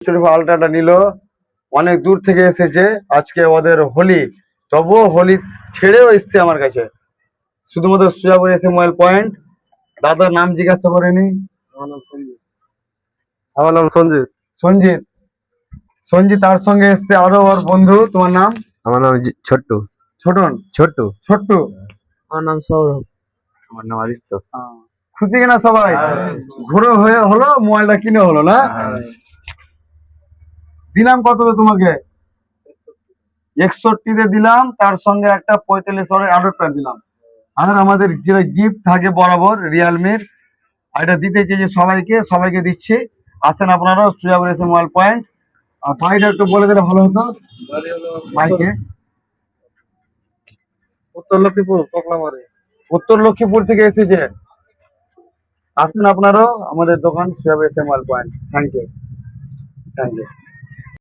আলট্রাটা নিল, অনেক দূর থেকে এসেছে, আজকে ওদের হোলি, তবুও হোলি ছেড়েও এসছে আমার কাছে শুধুমাত্র সুজাপুর এসে মোবাইল পয়েন্ট। দাদার নাম জিজ্ঞাসা করেনি। আমার নাম সঞ্জিত। সঞ্জিত, সঞ্জিত তার সঙ্গে এসছে আরো ওর বন্ধু। তোমার নাম? আমার নাম ছোট্টু। ছোটন? ছোট্টু। ছোট্টু। আমার নাম সৌরভ। আমার নাম আদিত্য। খুশি কিনা সবাই? ঘুরে হয়ে হলো, মোবাইলটা কিনে হলো না? দিলাম কত তোমাকে? 61 দিলাম, তার সঙ্গে একটা 45 অ্যাডাপ্টার দিলাম। আর আমাদের যেটা গিফট থাকে বরাবর রিয়েলমির, এটা দিতে চেয়েছি সবাইকে দিচ্ছি। আসেন আপনারা সুজাপুর এসে মোবাইল পয়েন্ট। আর ভাইটা একটু বলে দিলে ভালো হতো ভাইকে। উত্তর লক্ষ্মীপুর পকলামারি। উত্তর লক্ষ্মীপুর থেকে এসেছে। আসেন আপনারাও আমাদের দোকান সুজাপুর এসে মোবাইল পয়েন্ট। Thank you.